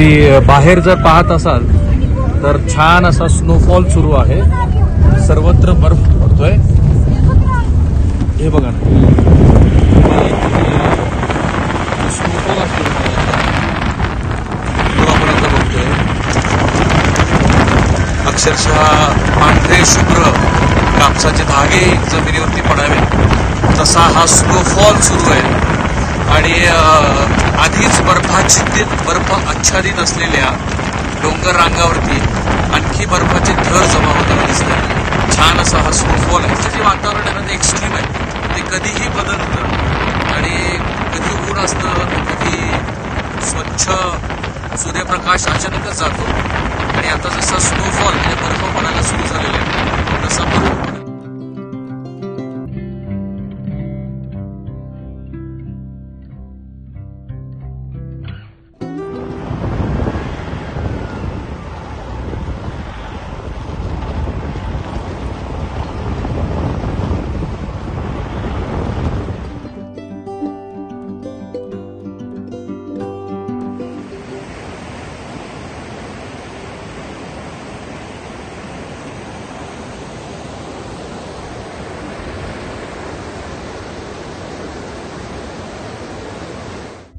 तुम्ही बाहेर जर पाहत असाल तर छान असा स्नोफॉल सुरू आहे, सर्वत्र बर्फ पडतोय। हे बघा ना, स्नोफॉल असतो आपण आता बघतोय, अक्षरशः पांढरे शुभ्र कापसाचे धागे जमिनीवरती पडावे तसा हा स्नोफॉल सुरू आहे। आणि आधीच बर्फ आच्छादित असलेल्या डोंगर रांगावरती आणखी बर्फाचे थर जमा होताना दिसतात। छान असा हा स्नोफॉल आहे। जे वातावरण आहे ना ते एक्स्ट्रीम आहे, ते कधीही बदलतं आणि कधी ऊन असतं, कधी स्वच्छ सूर्यप्रकाश अचानकच जातो आणि आता जसा स्नोफॉल म्हणजे बर्फ पडायला सुरू झालेला आहे तसा बर्फ पडतो।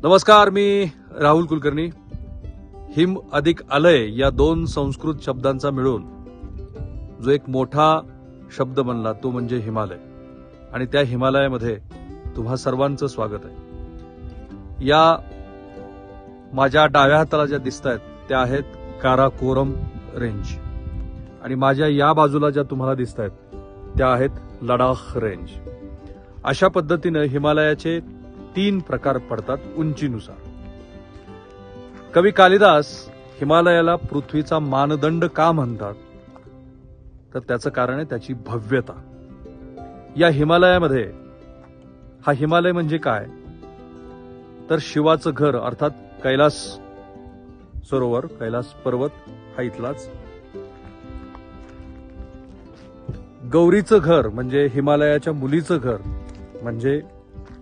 नमस्कार, मी राहुल कुलकर्णी। हिम अधिक अलय या दोन संस्कृत शब्दांचा मिळून जो एक मोठा शब्द बनला तो म्हणजे हिमालय, आणि त्या हिमालयामध्ये तुम्हा सर्वांचं स्वागत आहे। या माझ्या डाव्या हाताला ज्या दिसत आहेत त्या आहेत काराकोरम रेंज, आणि माझ्या या बाजूला ज्या तुम्हाला दिसत आहेत त्या आहेत लडाख रेंज। अशा पद्धतीने हिमालयाचे 3 प्रकार पडतात उंचीनुसार। कवी कालिदास हिमालयाला पृथ्वीचा मानदंड का म्हणतात, तर त्याचं कारण आहे त्याची भव्यता। या हिमालयामध्ये हा हिमालय म्हणजे काय, तर शिवाचं घर अर्थात कैलास सरोवर, कैलास पर्वत हा इथलाच। गौरीचं घर म्हणजे हिमालयाच्या मुलीचं घर म्हणजे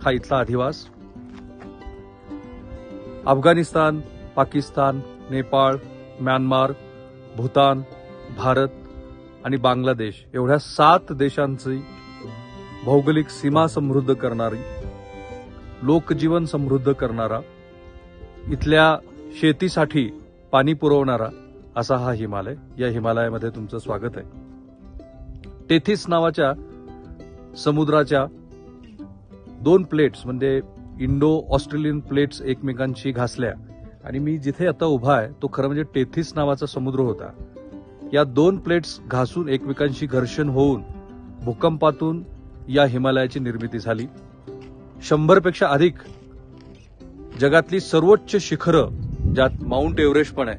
हा इथला अधिवास। अफगाणिस्तान, पाकिस्तान, नेपाळ, म्यानमार, भूतान, भारत आणि बांगलादेश एवढ्या 7 देशांची भौगोलिक सीमा समृद्ध करणारी, लोकजीवन समृद्ध करणारा, इथल्या शेतीसाठी पाणी पुरवणारा असा हा हिमालय। या हिमालयामध्ये तुमचं स्वागत आहे। टेथिस नावाच्या समुद्राच्या 2 प्लेट्स म्हणजे इंडो ऑस्ट्रेलियन प्लेट्स एकमेकांशी घासल्या, आणि मी जिथे आता उभा आहे तो खरं म्हणजे टेथिस नावाचा समुद्र होता। या 2 प्लेट्स घासून एकमेकांशी घर्षण होऊन भूकंपातून या हिमालयाची निर्मिती झाली। 100 पेक्षा अधिक जगातली सर्वोच्च शिखरं, ज्यात माउंट एव्हरेस्ट पण आहे,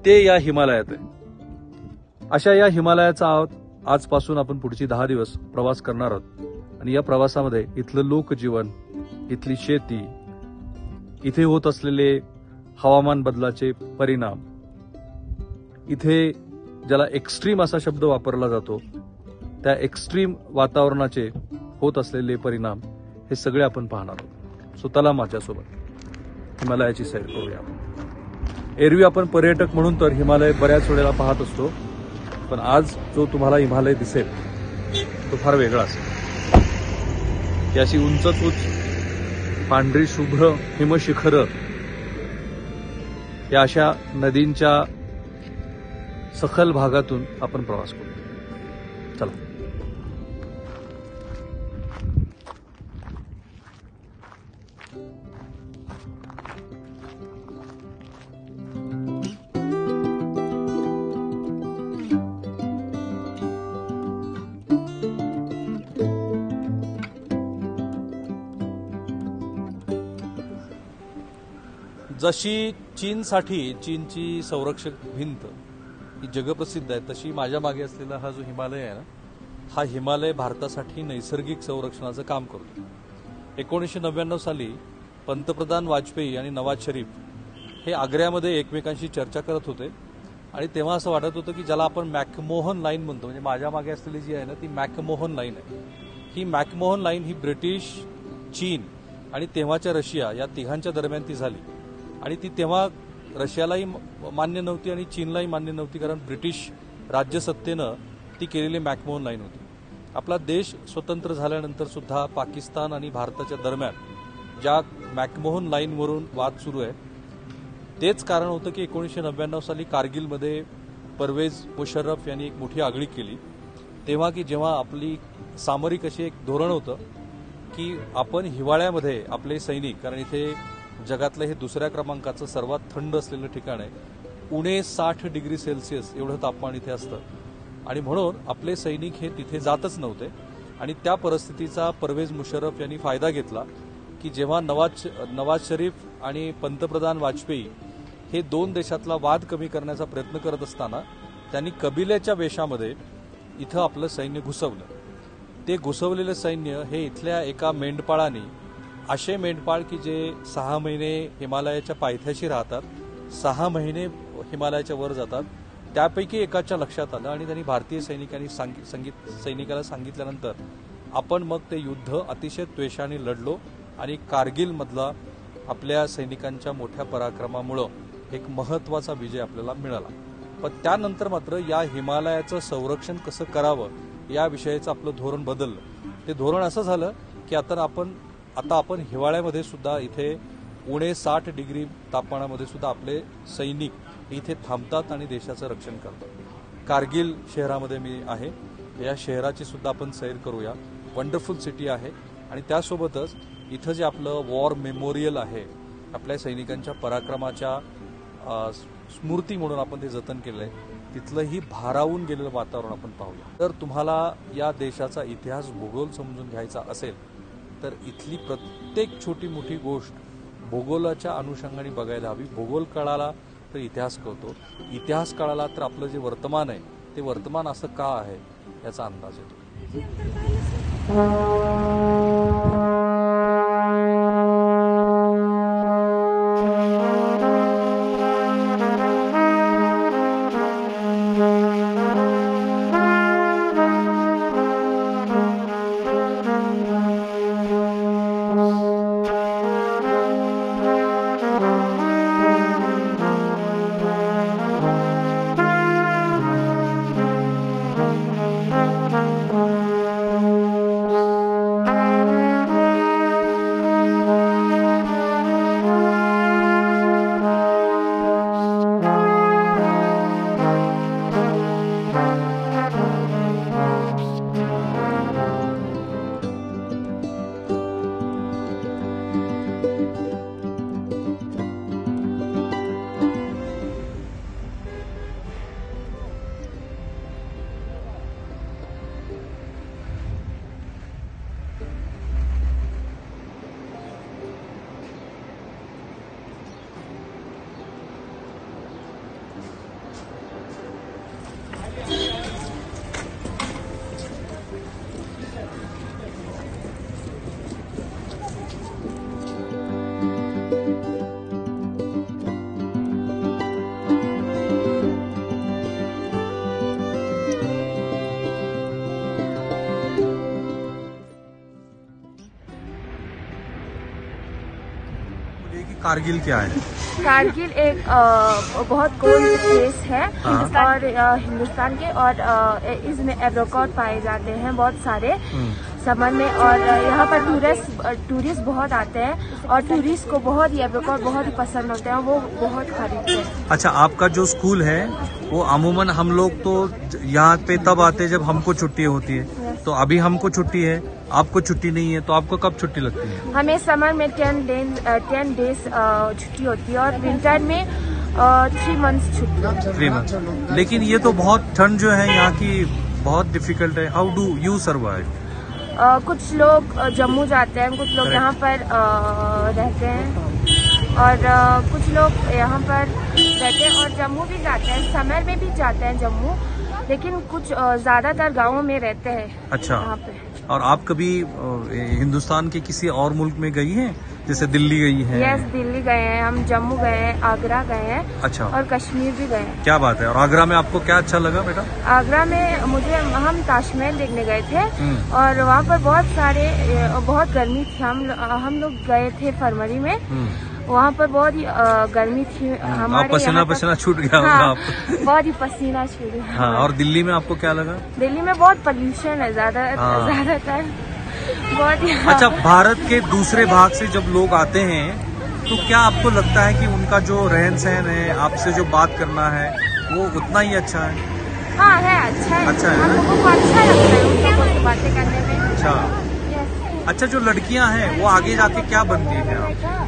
ते या हिमालयात आहे। अशा या हिमालयाचा आजपासून आपण पुढची 10 दिवस प्रवास करणार आहोत, आणि या प्रवासामध्ये इथलं लोकजीवन, इथली शेती, इथे होत असलेले हवामान बदलाचे परिणाम, इथे ज्याला एक्स्ट्रीम असा शब्द वापरला जातो त्या एक्स्ट्रीम वातावरणाचे होत असलेले परिणाम, हे सगळे आपण पाहणार आहोत। स्वतःला माझ्यासोबत हिमालयाची सैर करूया। एरवी आपण पर्यटक म्हणून तर हिमालय बऱ्याच वेळेला पाहत असतो, पण आज जो तुम्हाला हिमालय दिसेल तो फार वेगळा असेल। ही अशी उंचच पांढरी शुभ्र हिमशिखरं या अशा नदींच्या सखल भागातून आपण प्रवास करू। चला। जशी चीनसाठी चीनची संरक्षक भिंत ही जगप्रसिद्ध आहे, तशी माझ्या मागे असलेला हा जो हिमालय आहे ना, हा हिमालय भारतासाठी नैसर्गिक संरक्षणाचं काम करतो। 1999 साली पंतप्रधान वाजपेयी आणि नवाज शरीफ हे आग्र्यामध्ये एकमेकांशी चर्चा करत होते, आणि तेव्हा असं वाटत होतं की ज्याला आपण मॅकमोहन लाईन म्हणतो, म्हणजे माझ्या मागे असलेली जी आहे ना ती मॅकमोहन लाईन आहे। ही मॅकमोहन लाईन ही ब्रिटिश, चीन आणि तेव्हाच्या रशिया या तिघांच्या दरम्यान ती झाली, आणि ती तेव्हा रशियालाही मान्य नव्हती आणि चीनलाही मान्य नव्हती, कारण ब्रिटिश राज्यसत्तेनं ती केलेली मॅकमोहन लाईन होती. आपला देश स्वतंत्र झाल्यानंतर सुद्धा पाकिस्तान आणि भारताच्या दरम्यान ज्या मॅकमोहन लाईनवरून वाद सुरू आहे, तेच कारण होतं की 1999 साली कारगिलमध्ये परवेज मुशर्रफ यांनी एक मोठी आगळीक केली. तेव्हा की जेव्हा आपली सामरिक अशी एक धोरण होतं की आपण हिवाळ्यामध्ये आपले सैनिक, कारण इथे जगातलं हे दुसऱ्या क्रमांकाचं सर्वात थंड असलेलं ठिकाण आहे, उणे 60 डिग्री सेल्सिअस एवढं तापमान इथे असतं, आणि म्हणून आपले सैनिक हे तिथे जातच नव्हते. आणि त्या परिस्थितीचा परवेज मुशर्रफ यांनी फायदा घेतला की जेव्हा नवाज शरीफ आणि पंतप्रधान वाजपेयी हे दोन देशातला वाद कमी करण्याचा प्रयत्न करत असताना त्यांनी कबिल्याच्या वेशामध्ये इथं आपलं सैन्य घुसवलं. ते घुसवलेलं सैन्य हे इथल्या एका मेंढपाळाने, असे मेंढपाळ की जे 6 महिने हिमालयाच्या पायथ्याशी राहतात, 6 महिने हिमालयाच्या वर जातात, त्यापैकी एकाच्या लक्षात आलं आणि त्यांनी भारतीय सैनिकाला सांगितल्यानंतर आपण मग ते युद्ध अतिशय त्वेषाने लढलो आणि कारगिलमधला आपल्या सैनिकांच्या मोठ्या पराक्रमामुळं एक महत्वाचा विजय आपल्याला मिळाला. पण त्यानंतर मात्र या हिमालयाचं संरक्षण कसं करावं याविषयीचं आपलं धोरण बदललं. ते धोरण असं झालं की आता आपण हिवाळ्यामध्ये सुद्धा इथे उणे 60 डिग्री तापमानामध्ये सुद्धा आपले सैनिक इथे थांबतात आणि देशाचं रक्षण करतात. कारगिल शहरामध्ये मी आहे, या शहराची सुद्धा आपण सैर करूया. वंडरफुल सिटी आहे आणि त्यासोबतच इथं जे आपलं वॉर मेमोरियल आहे, आपल्या सैनिकांच्या पराक्रमाच्या स्मृती म्हणून आपण ते जतन केलंय, तिथलंही भारावून गेलेलं वातावरण आपण पाहूया. तर तुम्हाला या देशाचा इतिहास, भूगोल समजून घ्यायचा असेल तर इथली प्रत्येक छोटी मोठी गोष्ट भूगोलाच्या अनुषंगाने बघायला हवी. भूगोल कळाला तर इतिहास कळतो, इतिहास कळाला तर आपलं जे वर्तमान आहे ते वर्तमान असं का आहे याचा अंदाज येतो. कारगिल क्या है? कारगिल एक बहुत कोल्ड प्लेस है और हिंदुस्तान के, और इसमें एब्रोकॉट पाए जाते हैं बहुत सारे समर में, और यहाँ पर टूरिस्ट बहुत आते हैं और टूरिस्ट को बहुत ही एब्रोकॉट बहुत ही पसंद होते हैं, वो बहुत खरीदते हैं. अच्छा, आपका जो स्कूल है वो अमूमन हम लोग तो यहाँ पे तब आते हैं जब हमको छुट्टी होती है, तो अभी हमको छुट्टी है, आपको छुट्टी नहीं है, तो आपको कब छुट्टी लगती है? हमें समर में 10 डेज छुट्टी होती है और विंटर में 3 मंथ्स छुट्टी. 3 मंथ. लेकिन ये तो बहुत ठंड जो है यहाँ की बहुत डिफिकल्ट है. हाउ डू यू सर्वाइव? कुछ लोग जम्मू जाते हैं, कुछ लोग यहाँ पर रहते हैं, और कुछ लोग यहाँ पर रहते हैं और जम्मू भी जाते हैं, समर में भी जाते हैं जम्मू, लेकिन कुछ ज्यादातर गाँवों में रहते हैं. अच्छा, यहाँ पे. और आप कभी हिंदुस्तान के किसी और मुल्क में गई हैं, जैसे दिल्ली गई हैं? यस, दिल्ली गए हैं, हम जम्मू गए हैं, आगरा गए हैं. अच्छा. और कश्मीर भी गए हैं. क्या बात है. और आगरा में आपको क्या अच्छा लगा बेटा? आगरा में हम ताजमहल देखने गए थे और वहाँ पर बहुत गर्मी थी. हम लोग गए थे फरवरी में, वहाँ पर बहुत ही गर्मी थी हमारे पसीना पसीना छूट गया होगा हाँ, आपको। बहुत ही पसीना छूट गया। हाँ, और दिल्ली में आपको क्या लगा? दिल्ली में बहुत पोल्यूशन है ज्यादातर बहुत ही। अच्छा, भारत के दूसरे भाग से जब लोग आते हैं तो क्या आपको लगता है कि उनका जो रहन सहन है, आपसे जो बात करना है, वो उतना ही अच्छा है? हाँ है, अच्छा है, अच्छा है हम लोगों को अच्छा लगता है उन लोगों से बातें करने में। अच्छा, जो लड़कियां हैं वो आगे जाके क्या बनती हैं?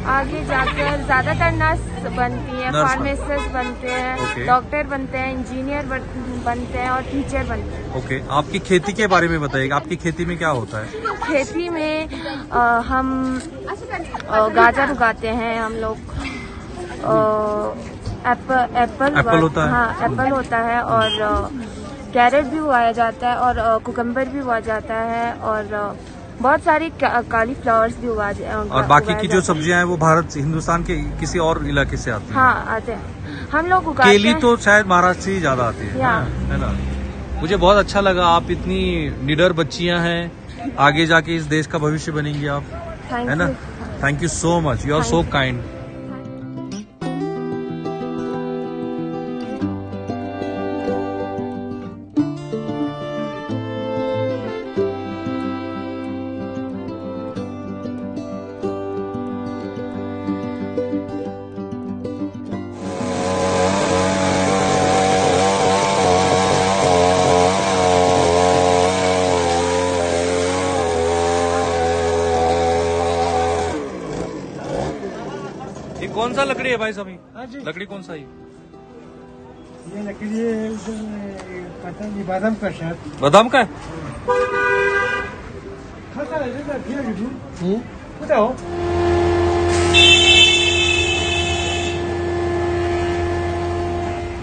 आगे जाकर ज्यादातर नर्स बनती है, नर्स फार्मासिस्ट बनते हैं, ओके। डॉक्टर बनते हैं, इंजीनियर बनते हैं और टीचर बनते हैं। ओके, आपकी खेती के बारे में बताइएगा। आपकी खेती में क्या होता है? खेती में हम गाजर उगाते हैं, हम लोग एप्पल होता है? हाँ, एप्पल होता है और कैरेट भी उगाया जाता है और कुकम्बर भी उगाया जाता है और बहुत सारी काली फ्लावर्स भी और बाकी की जो सब्जियां हैं वो भारत हिंदुस्तान के किसी और इलाके से आती हैं? हाँ, आते हैं, हम लोग उगाते हैं। केली तो शायद महाराष्ट्र से ही ज्यादा आती है ना? मुझे बहुत अच्छा लगा, आप इतनी निडर बच्चियां हैं, आगे जाके इस देश का भविष्य बनेंगी आप, है ना? Thank you so much, you are so kind. कौन सा लकड़ी है भाई साहब? लकड़ी कौन सा है? ये लकड़ी है बादाम का शायद। बादाम का है?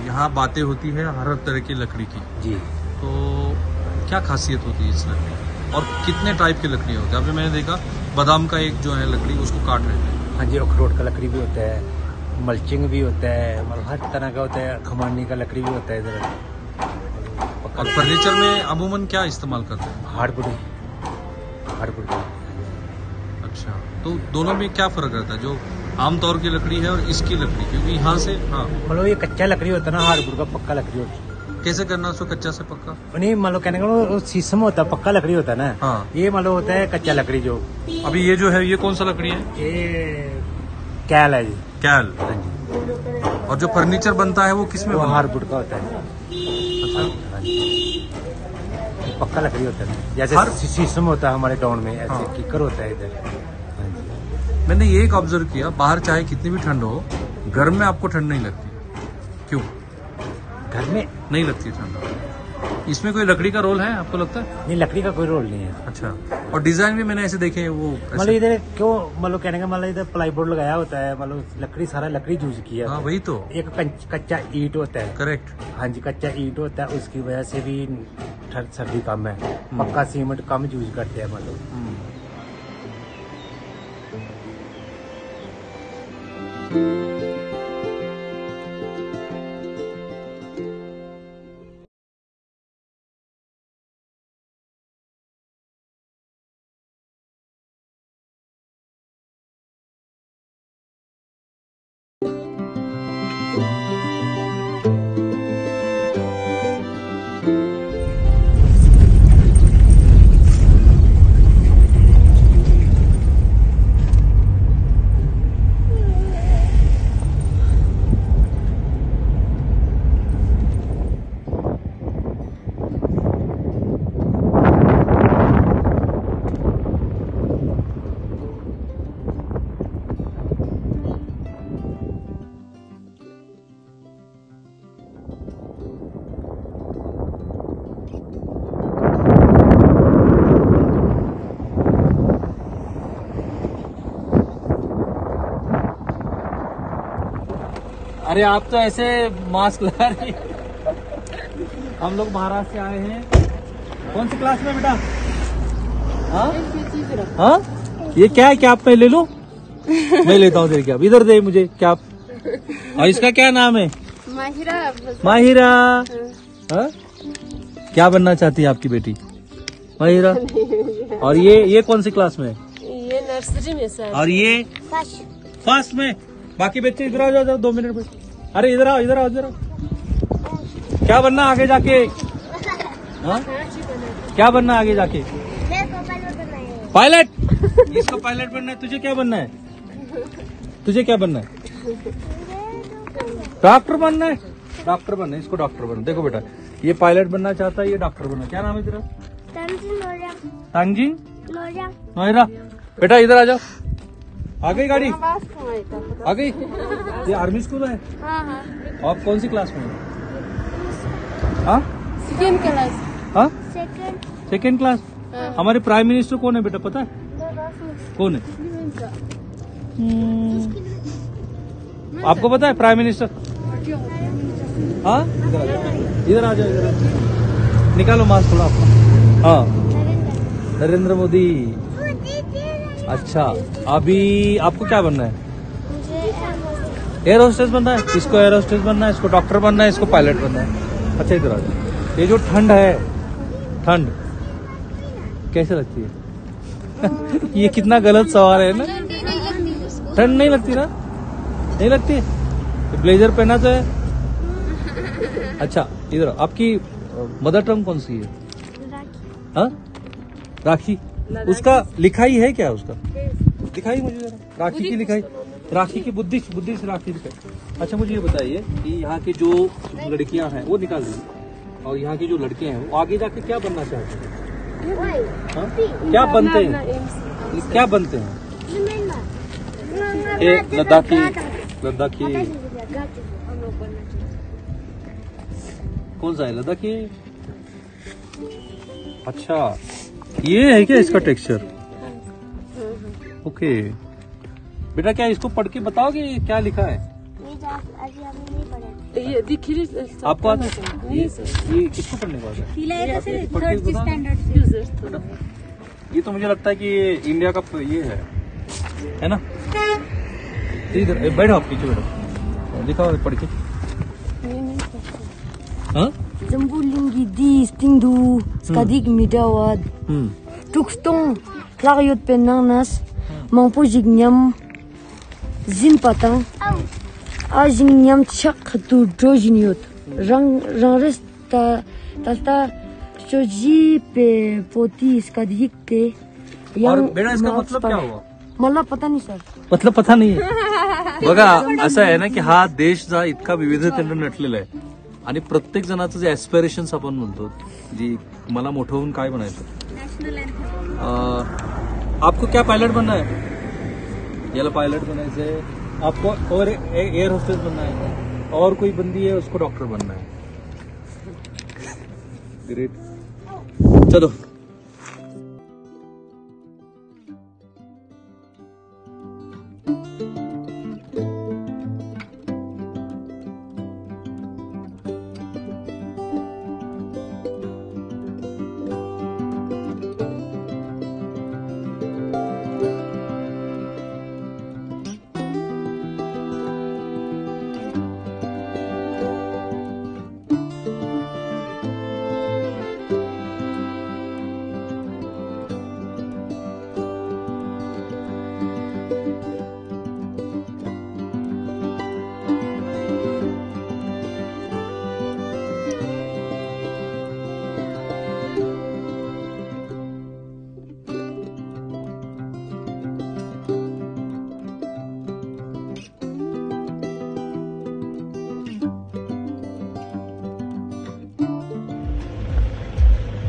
यहाँ बातें होती है हर तरह की लकड़ी की जी। तो क्या खासियत होती है इस लकड़ी की और कितने टाइप की लकड़ी होती है? अभी मैंने देखा बादाम का एक जो है लकड़ी उसको काट रहे थे। हाँ जी, अखरोट का लकड़ी भी होता है, मल्चिंग भी होता है, मतलब हर तरह का होता है, खमानी का लकड़ी भी होता है इधर। और फर्नीचर में अमूमन क्या इस्तेमाल करते हैं? हार्डवुड। अच्छा, तो दोनों में क्या फर्क रहता है, जो आमतौर की लकड़ी है और इसकी लकड़ी? क्योंकि यहाँ से हाँ मतलब ये कच्चा लकड़ी होता है ना, हार्डवुड का पक्का लकड़ी होता है। कैसे करना उसको कच्चा से पक्का? नहीं, मान लो कहने का शीशम होता है, पक्का लकड़ी होता है ना। हाँ। ये मान लो होता है कच्चा लकड़ी जो। अभी ये जो है ये कौन सा लकड़ी है? ये कैल है जी। कैल। हाँ जी। और जो फर्नीचर बनता है वो किस में? वो हार्डवुड का होता है। अच्छा, पक्का लकड़ी होता है, जैसे शीशम होता है हमारे टाउन में, ऐसे कीकर होता है इधर। मैंने ये एक ऑब्जर्व किया, बाहर चाहे कितनी भी ठंड हो, घर में आपको ठंड नहीं लगती, क्यों? घर में नहीं लगती ठंड। इसमें कोई लकड़ी का रोल है आपको लगता है? नहीं, लकड़ी का कोई रोल नहीं है। अच्छा, और डिजाइन भी मैंने ऐसे देखे वो मतलब इधर क्यों, मतलब कहने का मतलब इधर प्लाईबोर्ड लगाया होता है, मतलब लकड़ी सारा लकड़ी यूज किया। हाँ वही तो। एक कच्चा ईंट होता है। करेक्ट। हाँ जी, कच्चा ईंट होता है, उसकी वजह से भी सर्दी कम है। पक्का सीमेंट कम यूज करते हैं मतलब। अरे आप तो ऐसे मास्क लगा रही। हम लोग महाराष्ट्र से आए हैं। कौन सी क्लास में बेटा? हाँ, ये क्या है? क्या आप मैं ले लूं? मैं लेता हूँ तेरे कैप, इधर दे मुझे कैप। और इसका क्या नाम है? माहिरा। माहिरा। हाँ? क्या बनना चाहती है आपकी बेटी? माहिरा। और ये कौन सी क्लास में? ये नर्सरी में सर। और ये फास्ट में। बाकी बच्चे इधर आ जाओ 2 मिनट में। अरे इधर आओ इधर आओ इधर आओ। क्या बनना आगे जाके? हाँ क्या बनना आगे जाके? पायलट। इसको पायलट बनना है। तुझे क्या बनना है? तुझे क्या बनना है? डॉक्टर बनना है। डॉक्टर बनना है, इसको डॉक्टर बनना। देखो बेटा, ये पायलट बनना चाहता है, ये डॉक्टर बनना। क्या नाम है तेरा? तांगजिंग नोएरा। बेटा इधर आ जाओ। आ गई गाड़ी? आ गई? ये आर्मी स्कूल है? आप कौन सी क्लास में? हाँ सेकेंड क्लास। हाँ सेकेंड क्लास। हमारे प्राइम मिनिस्टर कौन है बेटा, पता है कौन है? आपको पता है प्राइम मिनिस्टर? हाँ इधर आ जाओ इधर आ जाओ। निकालो मास्क थोड़ा अपना। हाँ नरेंद्र मोदी। अच्छा अभी आपको क्या बनना है? एयर होस्टेस बनना है। इसको एयर होस्टेस बनना है, इसको डॉक्टर बनना है, इसको पायलट बनना है। अच्छा इधर आ जाओ। ये जो ठंड है, ठंड कैसे लगती है? ये कितना गलत सवाल है ना। ठंड नहीं लगती ना? नहीं लगती? ब्लेजर पहना तो है। अच्छा इधर आपकी मदर टंग कौन सी है? हाँ राखी। उसका लिखाई है क्या? उसका दिखाई मुझे जरा। राखी की लिखाई, राखी की बुद्धिस्ट राखी दिखाई। अच्छा मुझे ये बताइए कि यहाँ की जो लड़कियां हैं वो निकाल दी, और यहाँ के जो लड़के हैं वो आगे जाके क्या बनना चाहते हैं? हाँ? क्या बनते हैं? क्या बनते हैं? लद्दाखी कौन सा है? लद्दाखी। अच्छा ये है क्या इसका टेक्सचर? ओके बेटा, क्या इसको पढ़ के बताओगे क्या लिखा है? आपको आता है? ये किसको पढ़ने को आता है? ये तो मुझे लगता है कि ये इंडिया का ये है ना? इधर बैठो, आप पीछे बैठो, दिखाओ पढ़ के। हाँ Zambulingi di stingdu skadik midawad tukstong klaryot penangnas mangpo jignyam zin patang a jignyam chak tu drojiniot rang resta tata choji pe poti skadik te और बेटा इसका मतलब क्या हुआ? मला पता नहीं सर. मतलब पता नाही. बघा असं आहे ना की हा देश जा इतका विविधतेने नटलेला आहे आणि प्रत्येक जणाचं जे ऍस्पिरेशन्स आपण म्हणतो, जी मला मोठं होऊन काय बनायचं. आपको क्या पायलट बनना है? याला पायलट बनायचंय. आपको और एयर होस्टेस बनना है, और कोई बंदी है उसको डॉक्टर बनना है. ग्रेट. चलो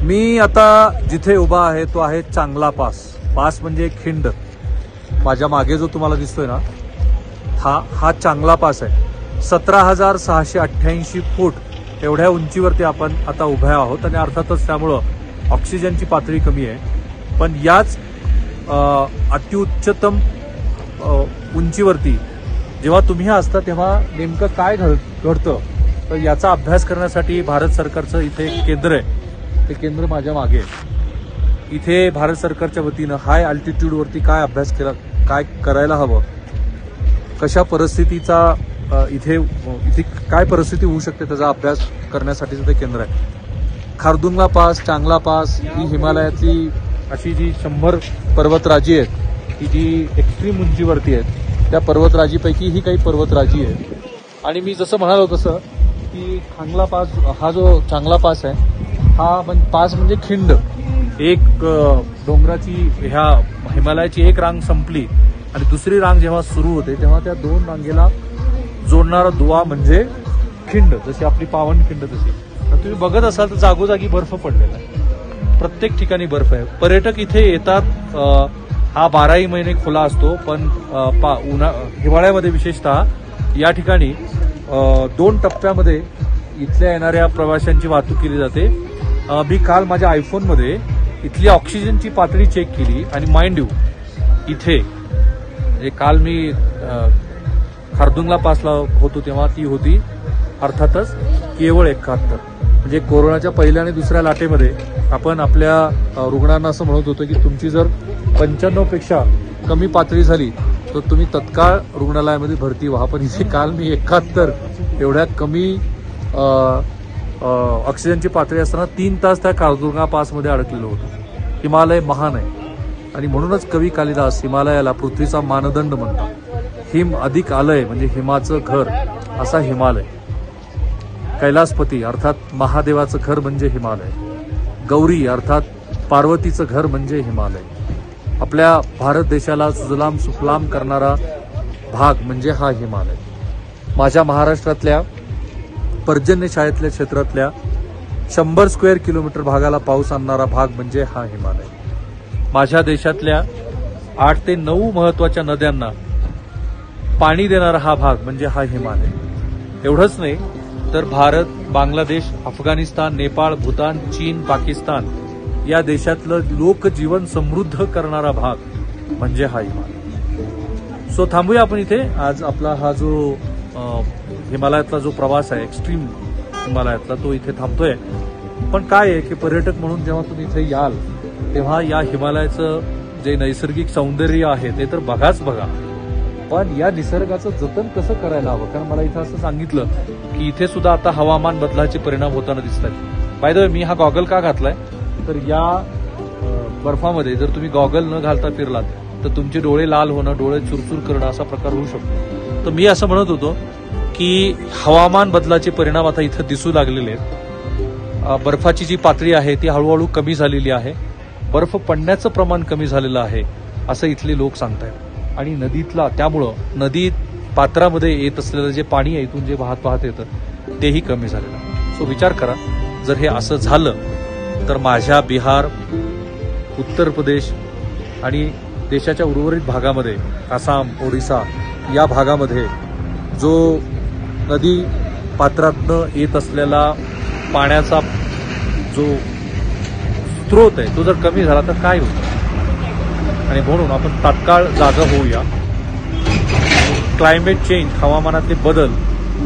मी आता जिथे उभा आहे तो आहे चांगला पास. पास म्हणजे एक खिंड. माझ्या मागे जो तुम्हाला दिसतोय ना, हा चांगला पास आहे. 17,688 फूट एवढ्या उंचीवरती आपण आता उभ्या आहोत. आणि अर्थातच त्यामुळं ऑक्सिजनची पातळी कमी आहे. पण याच अतिउच्चतम उंचीवरती जेव्हा तुम्ही असता तेव्हा नेमकं काय घडतं, तर याचा अभ्यास करण्यासाठी भारत सरकारचं इथे एक केंद्र आहे. ते केंद्र माझ्या मागे आहे. इथे भारत सरकारच्या वतीनं हाय अल्टिट्यूड वरती काय अभ्यास केला, काय करायला हवं, कशा परिस्थितीचा इथे काय परिस्थिती होऊ शकते त्याचा अभ्यास करण्यासाठीचं ते केंद्र आहे. खारदुंगा पास, चांगला पास ही हिमालयातली अशी जी 100 पर्वतराजी आहेत की जी एक्स्ट्रीम उंचीवरती आहेत, त्या पर्वतराजीपैकी ही काही पर्वतराजी आहे. आणि मी जसं म्हणालो तसं की खांगला पास हा जो चांगला पास आहे हा पास म्हणजे खिंड. एक डोंगराची ह्या हिमालयाची एक रांग संपली आणि दुसरी रांग जेव्हा सुरू होते तेव्हा त्या दोन रांगेला जोडणारा दुवा म्हणजे खिंड, जशी आपली पावनखिंड तशी. तुम्ही बघत असाल तर जागोजागी बर्फ पडलेला आहे, प्रत्येक ठिकाणी बर्फ आहे. पर्यटक इथे येतात. हा 12ही महिने खुला असतो, पण हिवाळ्यामध्ये विशेषतः या ठिकाणी 2 टप्प्यामध्ये इथल्या येणाऱ्या प्रवाशांची वाहतूक केली जाते. मी काल माझ्या आयफोनमध्ये इथली ऑक्सिजनची पातळी चेक केली आणि माइंड यू इथे काल मी खारदुंगला पासला होतो तेव्हा ती होती अर्थातच केवळ 71. म्हणजे कोरोनाच्या पहिल्या आणि दुसऱ्या लाटेमध्ये आपण आपल्या रुग्णांना असं म्हणत होतो की तुमची जर 95 पेक्षा कमी पातळी झाली तर तुम्ही तत्काळ रुग्णालयामध्ये भरती व्हा. पण इथे काल मी 71 एवढ्या कमी ऑक्सिजनची पातळी असताना 3 तास त्या खारदुंगा पासमध्ये अडकलेलो होतो. हिमालय महान आहे आणि म्हणूनच कवी कालिदास हिमालयाला पृथ्वीचा मानदंड म्हणतात. हिम अधिक आलय म्हणजे हिमाचं घर असा हिमालय. कैलासपती अर्थात महादेवाचं घर म्हणजे हिमालय. गौरी अर्थात पार्वतीचं घर म्हणजे हिमालय. आपल्या भारत देशाला सुजलाम सुफलाम करणारा भाग म्हणजे हा हिमालय. माझ्या महाराष्ट्रातल्या पर्जन्यछायेतल्या क्षेत्रातल्या 100 स्क्वेअर किलोमीटर भागाला पाऊस आणणारा भाग म्हणजे हा हिमालय. माझ्या देशातल्या 8 ते 9 महत्वाच्या नद्यांना पाणी देणारा हा भाग म्हणजे हा हिमालय. एवढंच नाही तर भारत, बांगलादेश, अफगाणिस्तान, नेपाळ, भूतान, चीन, पाकिस्तान या देशातलं लोकजीवन समृद्ध करणारा भाग म्हणजे हा हिमालय. सो थांबूया आपण इथे. आज आपला हा जो हिमालयातला जो प्रवास आहे एक्स्ट्रीम हिमालयातला तो इथे थांबतोय. पण काय आहे की पर्यटक म्हणून जेव्हा तुम्ही इथे याल तेव्हा या हिमालयाचं जे नैसर्गिक सौंदर्य आहे ते तर बघाच बघा, पण या निसर्गाचं जतन कसं करायला हवं. कारण मला इथं असं सांगितलं की इथे सुद्धा आता हवामान बदलाचे परिणाम होताना दिसत आहेत. बाय द वे मी हा गॉगल का घातलाय तर या बर्फामध्ये जर तुम्ही गॉगल न घालता फिरलात तर तुमचे डोळे लाल होणं, डोळे चुरचूर करणं असा प्रकार होऊ शकतो. तर मी असं म्हणत होतो की हवामान बदलाचे परिणाम आता इथं दिसू लागलेले आहेत. बर्फाची जी पातळी आहे ती हळूहळू कमी झालेली आहे. बर्फ पडण्याचं प्रमाण कमी झालेलं आहे असं इथले लोक सांगतायत. आणि नदीतला त्यामुळं नदी पात्रामध्ये येत असलेलं जे पाणी आहे इथून जे वाहत येतं तेही कमी झालेलं आहे. सो विचार करा, जर हे असं झालं तर माझ्या बिहार, उत्तर प्रदेश आणि देशाच्या उर्वरित भागामध्ये आसाम, ओडिसा या भागामध्ये जो नदी पात्रातनं येत असलेला पाण्याचा जो स्रोत आहे तो जर कमी झाला तर काय होतं. आणि म्हणून आपण तात्काळ जागा होऊया. क्लायमेट चेंज, हवामानातले बदल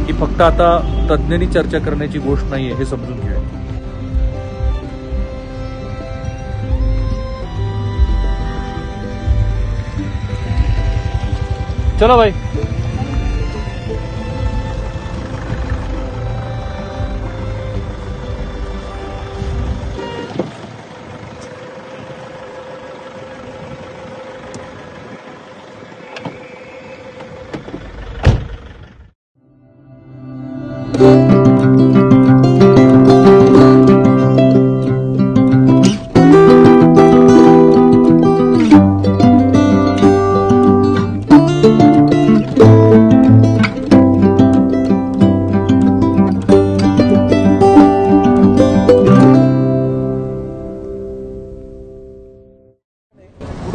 ही फक्त आता तज्ज्ञांनी चर्चा करण्याची गोष्ट नाहीये हे समजून घेऊया. चलो भाई.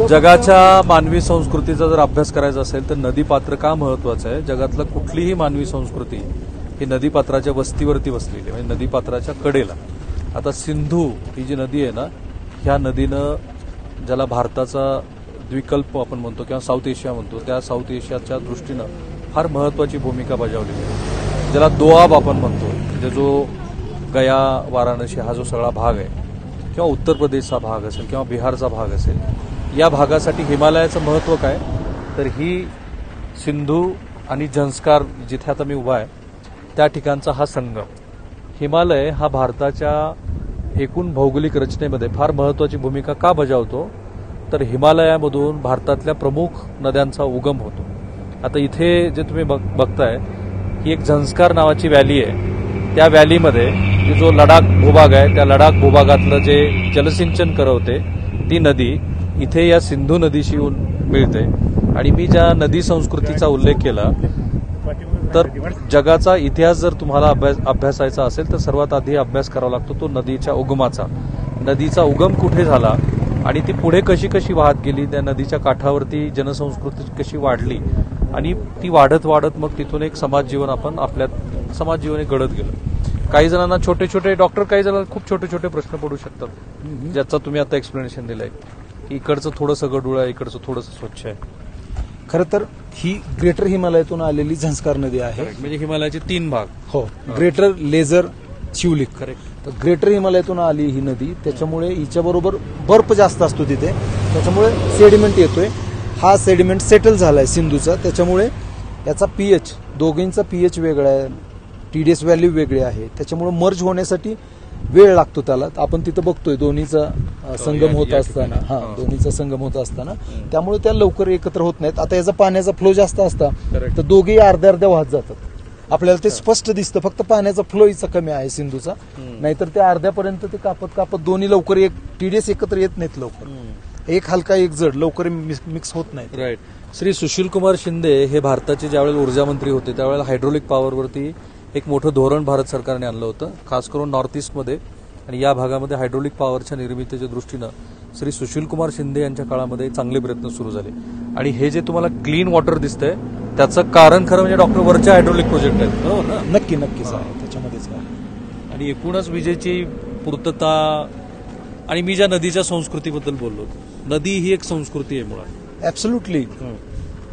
जगाच्या मानवी संस्कृतीचा जर अभ्यास करायचा असेल तर नदीपात्र का महत्वाचं आहे. जगातलं कुठलीही मानवी संस्कृती ही नदीपात्राच्या वस्तीवरती बसलेली आहे, म्हणजे नदीपात्राच्या कडेला. आता सिंधू ही जी नदी आहे ना, ह्या नदीनं ज्याला भारताचा द्विकल्प आपण म्हणतो किंवा साऊथ एशिया म्हणतो त्या साऊथ एशियाच्या दृष्टीनं फार महत्वाची भूमिका बजावलेली आहे. ज्याला दोआब आपण म्हणतो, म्हणजे जो गया, वाराणसी हा जो सगळा भाग आहे किंवा उत्तर प्रदेशचा भाग असेल किंवा बिहारचा भाग असेल, या भागासाठी हिमालयाचं महत्त्व काय तर ही सिंधू आणि झंस्कार जिथे आता मी उभा आहे त्या ठिकाणचा हा संगम. हिमालय हा भारताच्या एकूण भौगोलिक रचनेमध्ये फार महत्त्वाची भूमिका का बजावतो तर हिमालयामधून भारतातल्या प्रमुख नद्यांचा उगम होतो. आता इथे जे तुम्ही बघताय ही एक झंस्कार नावाची व्हॅली आहे. त्या व्हॅलीमध्ये जो लडाख भूभाग आहे त्या लडाख भूभागातलं जे जलसिंचन करवते ती नदी इथे या सिंधू नदीशी येऊन मिळते. आणि मी ज्या नदी संस्कृतीचा उल्लेख केला तर जगाचा इतिहास जर तुम्हाला अभ्यासायचा असेल तर सर्वात आधी अभ्यास करावा लागतो तो नदीच्या उगमाचा. नदीचा उगम कुठे झाला आणि ती पुढे कशी कशी वाहत गेली, त्या नदीच्या काठावरती जनसंस्कृती कशी वाढली आणि ती वाढत वाढत मग तिथून एक समाजजीवन आपण आपल्यात समाजजीवन घडत गेलं. काही जणांना छोटे छोटे डॉक्टर काही जणांना खूप छोटे छोटे प्रश्न पडू शकतात ज्याचा तुम्ही आता एक्सप्लेनेशन दिलंय की इकडचं थोडंसं गढूळ आहे, इकडचं थोडंसं स्वच्छ आहे. खरं तर ही ग्रेटर हिमालयातून आलेली झंस्कार नदी आहे. म्हणजे हिमालयाचे 3 भाग. हो, ग्रेटर, लेझर, शिवलिक. करेक्ट. तर ग्रेटर हिमालयातून आली ही नदी, त्याच्यामुळे हिच्याबरोबर बर्फ जास्त असतो तिथे, त्याच्यामुळे सेडिमेंट येतोय. हा सेडिमेंट सेटल झालाय सिंधूचा, त्याच्यामुळे याचा पीएच, दोघींचा पीएच वेगळा आहे, टीडीएस व्हॅल्यू वेगळी आहे, त्याच्यामुळे मर्ज होण्यासाठी वेळ लागतो त्याला. आपण तिथं बघतोय दोन्हीचा संगम होत असताना, दोन्हीचा संगम होत असताना, त्यामुळे त्या लवकर एकत्र होत नाहीत. आता याचा पाण्याचा फ्लो जास्त असता तर दोघेही अर्ध्या अर्ध्या वाहत जातात. आपल्याला ते स्पष्ट दिसतं, फक्त पाण्याचा फ्लो हिचा कमी आहे सिंधूचा, नाहीतर ते अर्ध्यापर्यंत ते कापत कापत दोन्ही लवकर एक टीडीएस एकत्र येत नाहीत लवकर. एक हलका एक जड लवकर मिक्स होत नाही. राईट. श्री सुशील कुमार शिंदे हे भारताचे ज्यावेळेला ऊर्जा मंत्री होते त्यावेळेला हायड्रोलिक पॉवरवरती एक मोठं धोरण भारत सरकारने आणलं होतं, खास करून नॉर्थ ईस्टमध्ये आणि या भागामध्ये हायड्रोलिक पॉवरच्या निर्मितीच्या दृष्टीनं श्री सुशील कुमार शिंदे यांच्या काळामध्ये चांगले प्रयत्न सुरू झाले. आणि हे जे तुम्हाला क्लीन वॉटर दिसतंय त्याचं कारण खरं म्हणजे डॉक्टर वरचे हायड्रोलिक प्रोजेक्ट आहेत, बरोबर ना? नक्कीच आहे त्याच्यामध्येच. आणि एकूणच विजेची पूर्तता आणि मी ज्या नदीच्या संस्कृतीबद्दल बोललो होतो, नदी ही एक संस्कृती आहे मुळात. ऍब्सोल्युटली.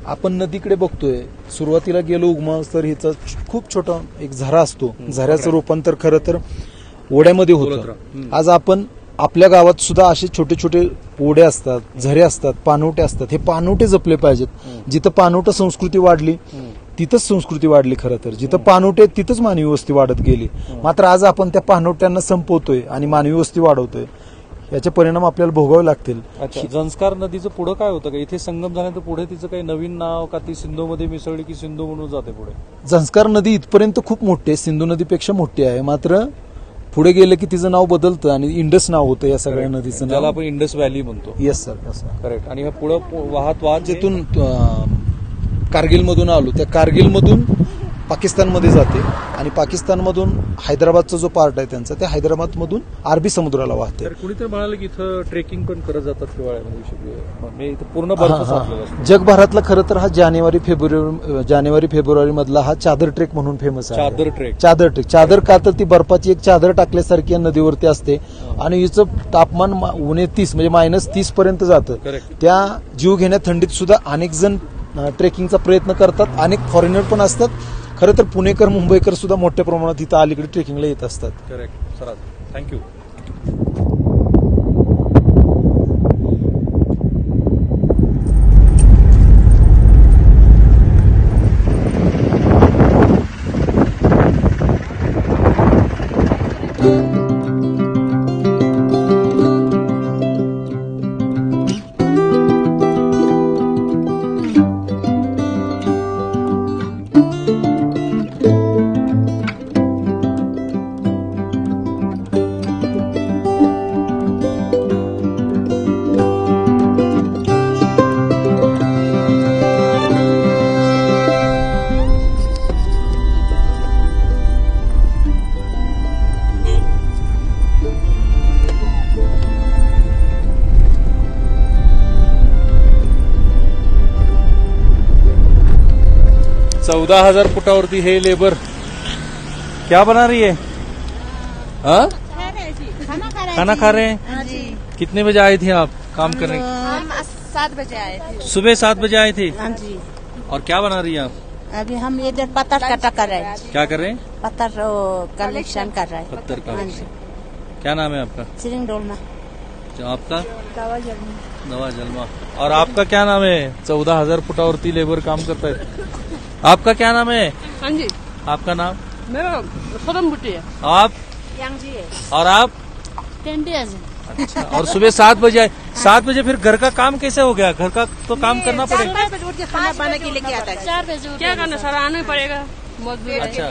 आपण नदीकडे बघतोय, सुरुवातीला गेलो उगमास तर हिचा खूप छोटा एक झरा असतो, झऱ्याचं रूपांतर खरं तर ओढ्यामध्ये होतं. आज आपण आपल्या गावात सुद्धा असे छोटे छोटे ओढे असतात, झरे असतात, पाणवटे असतात. हे पाणवटे जपले पाहिजेत. जिथं पाणवट संस्कृती वाढली तिथंच संस्कृती वाढली. खरं तर जिथं पाणवटे तिथंच मानवी वस्ती वाढत गेली. मात्र आज आपण त्या पाणवट्यांना संपवतोय आणि मानवी वस्ती वाढवतोय. याचे परिणाम आपल्याला भोगावे लागतील. अच्छा, झंस्कार नदीचं पुढे काय होतं का? इथे संगम झाल्यानंतर पुढे तिचं काही नवीन नाव का ती सिंधूमध्ये मिसळली की सिंधू म्हणून जाते पुढे? झंस्कार नदी इथपर्यंत खूप मोठी आहे, सिंधू नदीपेक्षा मोठी आहे. मात्र पुढे गेलं की तिचं नाव बदलतं आणि इंडस नाव होतं या सगळ्या नदीचं. ज्याला आपण इंडस व्हॅली म्हणतो. Yes sir. करेक्ट. आणि पुढे वाहत जिथून कारगिल मधून आलो त्या कारगिल मधून पाकिस्तानमध्ये जाते आणि पाकिस्तानमधून हैदराबादचा जो पार्ट आहे त्यांचा, त्या हैदराबाद मधून अरबी समुद्राला वाहते. कुणीतरी म्हणाले की इथं ट्रेकिंग पण करत जातात हिवाळ्यामध्ये. इथं पूर्ण बर्फ साचलेला असतो. जगभरातला खरं तर हा जानेवारी फेब्रुवारी मधला हा चादर ट्रेक म्हणून फेमस आहे. चादर ट्रेक. चादर का तर ती बर्फाची एक चादर टाकल्यासारखी नदीवरती असते आणि हिचं तापमान उणे 30 म्हणजे -30 पर्यंत जातं. त्या जीव घेण्या थंडीत सुद्धा अनेक जण ट्रेकिंगचा प्रयत्न करतात, अनेक फॉरेनर पण असतात. खरं तर पुणेकर, मुंबईकर सुद्धा मोठ्या प्रमाणात इथं अलीकडे ट्रेकिंगला येत असतात. Correct sir, thank you. चौदा 14,000 फुटावरती हे लेबर क्या बना रही है? खाना खा रहे हैं. कितने बजे आए थे आप काम करने? हम 7 बजे आए थे. सुबह 7 बजे आए थे. हाँ जी. और क्या बना रही हैं आप? अभी हम इधर पत्थर कटा कर रहे हैं. क्या कर रहे हैं? पत्थर कलेक्शन कर रहे हैं. पत्थर का. क्या नाम है आपका? सिरिंग डोलमा. आपका? नवा जलमा. और आपका क्या नाम है? 14,000 फुटावरती लेबर काम करता है. आपका क्या नाम है? हाँ जी. आपका नाम? मेरा सोनम बुटी है. आप? यांग जी है. और आप? टेंटी है. अच्छा. और सुबह 7 बजे आए. 7 बजे फिर घर का काम कैसे हो गया? घर का तो काम करना पड़ेगा। 5 बजे उठ के खाना बना के लेके आता है। 4 बजे क्या करना, सर आना ही पड़ेगा मजदूर। अच्छा,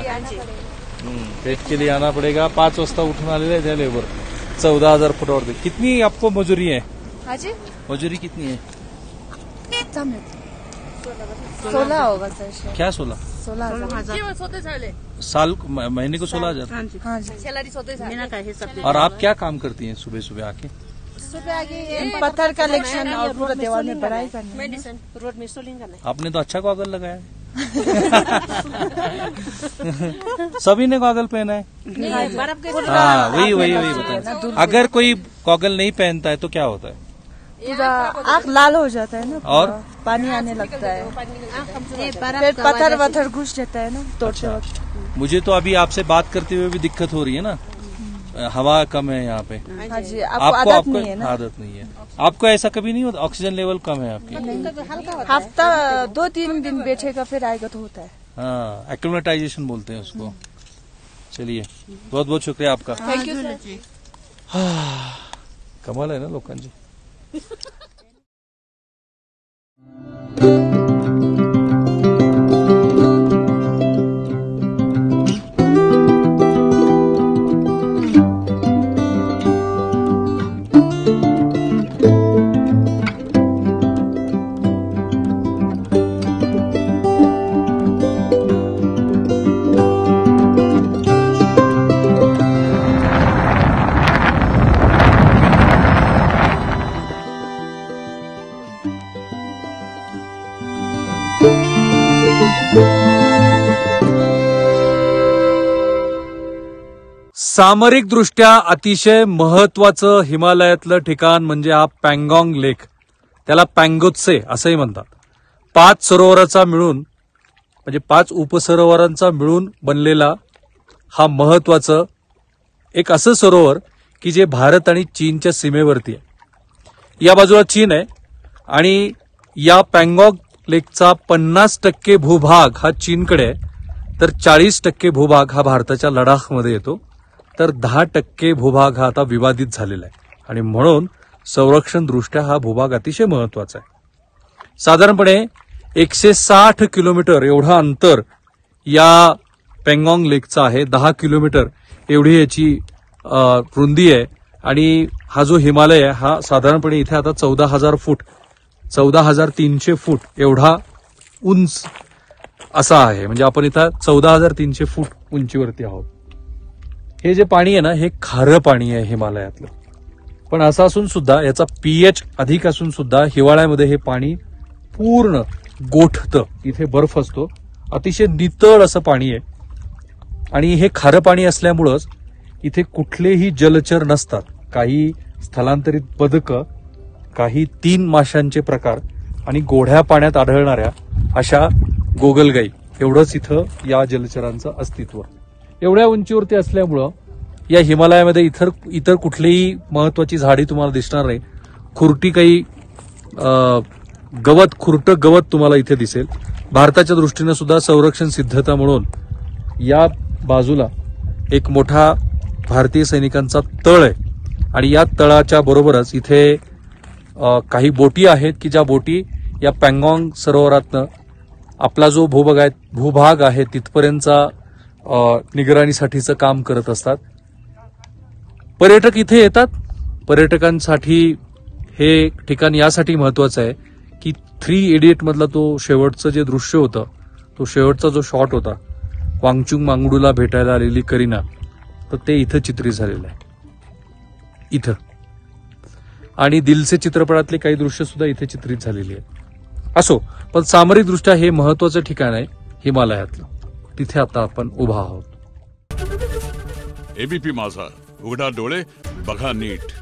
पेट के लिए आना पड़ेगा। 5 वाजता उठून आलेले त्या लेबर 14,000 फुटावरती। कितनी आपको मजुरी है? हाँ जी, मजुरी कितनी है? 16 होगा सर। क्या 16? 16,000 साल महीने को 16,000। हाँ जी, सैलरी 16,000। और आप क्या काम करती हैं सुबह सुबह आके? सुबह आगे पत्थर कलेक्शन और पूरा दीवार में बढ़ाई करना, मेडिसिन रोड में इंस्टॉलिंग करना है। आपने तो अच्छा गॉगल लगाया है। सभी ने गॉगल पहना है। बर्फ के हाँ, वही बताएं। अगर कोई गॉगल नहीं पहनता है तो क्या होता है? पूरा आँख लाल हो जाता है ना, और पानी आने लगता है, फिर पत्थर वत्थर घुस जाता है ना तोड़ते वक्त। मुझे तो अभी आपसे बात करते हुए भी दिक्कत हो रही है ना, हवा कम है यहाँ पे। हाँ जी, आपको आदत नहीं है ना। आदत नहीं है आपको, ऐसा कभी नहीं होता? ऑक्सीजन लेवल कम है आपकी? हफ्ता 2-3 दिन बैठेगा फिर आएगा तो होता है। हाँ, एक्लिमेटाइजेशन बोलते हैं उसको। चलिए, बहुत बहुत शुक्रिया आपका। Thank you sir. कमाल आहे ना लोकांची। सामरिकदृष्ट्या अतिशय महत्वाचं हिमालयातलं ठिकाण म्हणजे हा पँगॉंग लेक. त्याला पँगोत्से असंही म्हणतात. 5 सरोवराचा मिळून म्हणजे 5 उपसरोवरांचा मिळून बनलेला हा महत्वाचं एक असं सरोवर की जे भारत आणि चीनच्या सीमेवरती आहे. या बाजूला चीन आहे आणि या पँगॉंग लेकचा 50% भूभाग हा चीनकडे आहे, तर 40% भूभाग हा भारताच्या लडाखमध्ये येतो. तर 10% भूभाग हा आता विवादित झालेला आहे आणि म्हणून संरक्षण दृष्ट्या हा भूभाग अतिशय महत्वाचा आहे. साधारणपणे 160 किलोमीटर एवढा अंतर या पँगॉंग लेकचा आहे. 10 किलोमीटर एवढी याची रुंदी आहे आणि हा जो हिमालय आहे हा साधारणपणे इथे आता 14,000 फूट 14,300 फूट एवढा उंच असा आहे. म्हणजे आपण इथं 14,300 फूट उंचीवरती आहोत. हे जे पाणी आहे ना हे खारं पाणी आहे हिमालयातलं. पण असं असून सुद्धा याचा पीएच अधिक असून सुद्धा हिवाळ्यामध्ये हे पाणी पूर्ण गोठतं. इथे बर्फ असतो. अतिशय नितळ असं पाणी आहे आणि हे खारं पाणी असल्यामुळंच इथे कुठलेही जलचर नसतात. काही स्थलांतरित बदकं, काही 3 माशांचे प्रकार आणि गोड्या पाण्यात आढळणाऱ्या अशा गोगलगाई एवढंच इथं या जलचरांचं अस्तित्व. एवढ्या उंचीवरती असल्यामुळं या हिमालयामध्ये इतर कुठलीही महत्वाची झाडी तुम्हाला दिसणार नाही. खुरटी काही खुरटं गवत तुम्हाला इथे दिसेल. भारताच्या दृष्टीनं सुद्धा संरक्षण सिद्धता म्हणून या बाजूला एक मोठा भारतीय सैनिकांचा तळ आहे आणि या तळाच्या बरोबरच इथे काही बोटी आहेत की ज्या बोटी या पँगॉंग सरोवरातनं आपला जो भूभाग आहे तिथपर्यंतचा निगराणीसाठीचं काम करत असतात. पर्यटक इथे येतात. पर्यटकांसाठी हे ठिकाण यासाठी महत्वाचं आहे की 3 इडियट मधला तो शेवटचं जे दृश्य होतं, तो शेवटचा जो शॉट होता, वांगचुंग मांगडूला भेटायला आलेली करीना, तर ते इथं चित्रित झालेलं आहे. इथं आणि दिलसे चित्रपटातले काही दृश्य सुद्धा इथे चित्रित झालेली आहेत. असो, पण सामरिकदृष्ट्या हे महत्वाचं ठिकाण आहे हिमालयातलं. तिथे आता आपण उभा आहोत. एबीपी माझा, उघडा डोळे बघा नीट.